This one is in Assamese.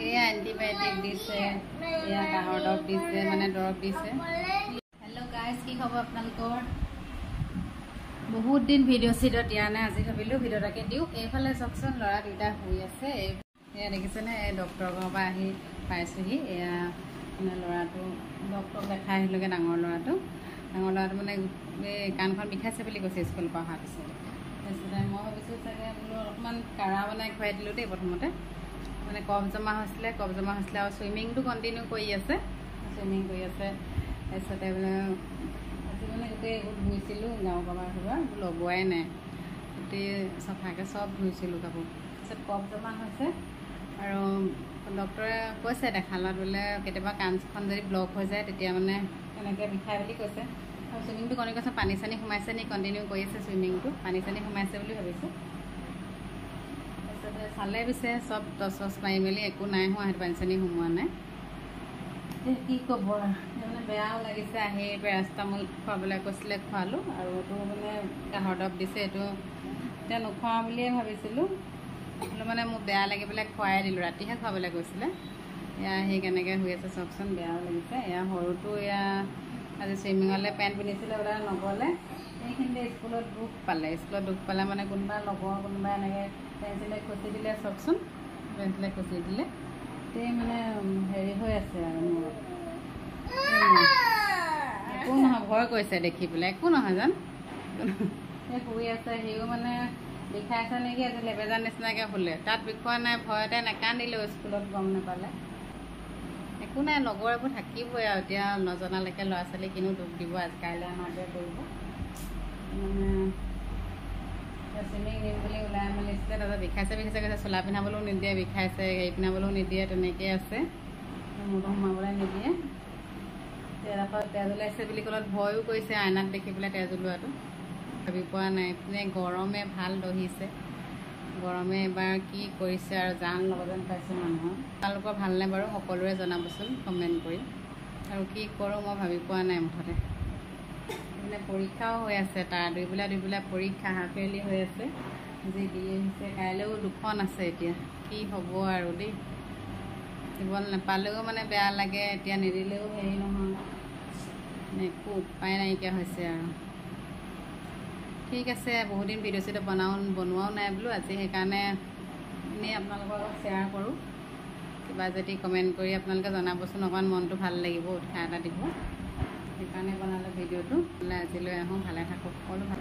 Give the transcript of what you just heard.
এয়া এণ্টিবায়'টিক দিছে, এয়া কাহৰ দৰৱ দিছে, মানে দৰৱ দিছে। হেল্ল' গাইজ, কি খবৰ আপোনালোকৰ? বহুত দিন ভিডিঅ' চিডিঅ' দিয়া নাই, আজি ভাবিলোঁ ভিডিঅ' এটাকে দিওঁ। এইফালে চাওকচোন, ল'ৰা দুটা শুই আছে। এয়া দেখিছেনে, এই ডক্টৰৰ ঘৰৰ পৰা আহি পাইছোঁহি। এয়া মানে ল'ৰাটো ডক্টৰক দেখাই আহিলোগৈ, ডাঙৰ ল'ৰাটো মানে এই কাণখন বিষাইছে বুলি কৈছে স্কুলৰ পৰা অহাৰ পিছত। তাৰপিছতে মই ভাবিছোঁ চাগে বোলো অকণমান কাঢ়া বনাই খুৱাই দিলোঁ দেই। প্ৰথমতে মানে কফ জমা হৈছিলে আৰু চুইমিংটো কণ্টিনিউ কৰি আছে, তাৰপিছতে বোলে আজি মানে গোটেই ধুইছিলোঁ, গাঁও কাবাৰ লগোৱাই নাই, গোটেই চফাকৈ চব ধুইছিলোঁ কাপোৰ। তাৰপিছত কফ জমা হৈছে আৰু ডক্টৰে কৈছে দেখালত বোলে কেতিয়াবা কাণখন যদি ব্লক হৈ যায় তেতিয়া মানে এনেকৈ বিষায় বুলি কৈছে। আৰু চুইমিংটো কণ্টিনিউ কৰিছে, পানী চানী সোমাইছে নি কণ্টিনিউ কৰি আছে চুইমিংটো, পানী চানী সোমাইছে বুলি ভাবিছোঁ। তাৰপিছতে চালে পিছে চব টচ মাৰি মেলি একো নাই হোৱা, সেইটো পানী চানী সোমোৱা নাই। কি ক'ব, মানে বেয়াও লাগিছে। আহি পেৰাচিটামল খুৱাবলৈ কৈছিলে, খোৱালোঁ। আৰু এইটো মানে কাহৰ দৰৱ দিছে, এইটো এতিয়া নোখোৱাওঁ বুলিয়ে ভাবিছিলোঁ, মানে মোৰ বেয়া লাগি পেলাই খুৱাই দিলোঁ। ৰাতিহে খুৱাবলৈ কৈছিলে। এয়া সেই কেনেকৈ শুই আছে চাওকচোন, বেয়াও লাগিছে। এয়া সৰুটো এয়া আজি চুইমিঙলৈ পেণ্ট পিন্ধিছিলে, ওলাই নগ'লে। সেইখিনিতে স্কুলত দুখ পালে মানে কোনোবা লগৰ কোনোবাই এনেকৈ পেঞ্চিলে খুচি দিলে চাওকচোন, পেঞ্চিলে খুচি দিলে গোটেই মানে হেৰি হৈ আছে আৰু মোৰ একো নহয়, ভয় কৰিছে দেখি পেলাই, একো নহয় জান। সেই শুই আছে, সিও মানে বিষাইছে নেকি, আজি লেবেজাৰ নিচিনাকৈ শুলে। তাত বিষোৱা নাই, ভয়তে নাকান্দিলেও স্কুলত গম নাপালে। একো নাই, লগৰ এইবোৰ থাকিবই আৰু এতিয়া নজনালৈকে ল'ৰা ছোৱালী কিনো দুখ দিব, আজি কাইলৈ আমাৰটোৱে কৰিব। মানে চুইমিং দিম বুলি ওলাই মেলিছিলে, তাৰপিছত বিষাইছে কৈছে, চোলা পিন্ধাবলৈও নিদিয়ে, বিষাইছে হেৰি পিন্ধাবলৈও নিদিয়ে, তেনেকৈ আছে, মূৰটো সোমাবলৈ নিদিয়ে। এডোখৰ তেজ ওলাইছে বুলি ক'লত ভয়ো কৰিছে, আইনাত দেখি পেলাই তেজ ওলোৱাটো ভাবি পোৱা নাই। এপিনে গৰমে ভাল দহিছে, গৰমে এবাৰ কি কৰিছে আৰু জান ল'ব যেন পাইছোঁ মানুহৰ। আপোনালোকৰ ভালনে বাৰু, সকলোৰে জনাবচোন কমেণ্ট কৰি। আৰু কি কৰোঁ মই ভাবি পোৱা নাই মুঠতে। মানে পৰীক্ষাও হৈ আছে, তাৰ দুইবেলা পৰীক্ষা হাফ ইয়াৰলি হৈ আছে, যি দি আহিছে। কাইলৈও 2খন আছে। এতিয়া কি হ'ব আৰু দেই, দিব নাপালেও মানে বেয়া লাগে, এতিয়া নিদিলেও হেৰি নহয়, একো উপায় নাইকিয়া হৈছে আৰু। ঠিক আছে, বহুদিন ভিডিঅ' চিডিঅ' বনোৱাও নাই বোলো, আজি সেইকাৰণে এনেই আপোনালোকৰ লগত শ্বেয়াৰ কৰোঁ। কিবা যদি কমেণ্ট কৰি আপোনালোকে জনাবচোন, অকণমান মনটো ভাল লাগিব, উৎসাহ এটা দিব। সেইকাৰণে বনালোঁ ভিডিঅ'টো। আজিলৈ আহোঁ, ভালে থাকক সকলো ভাল।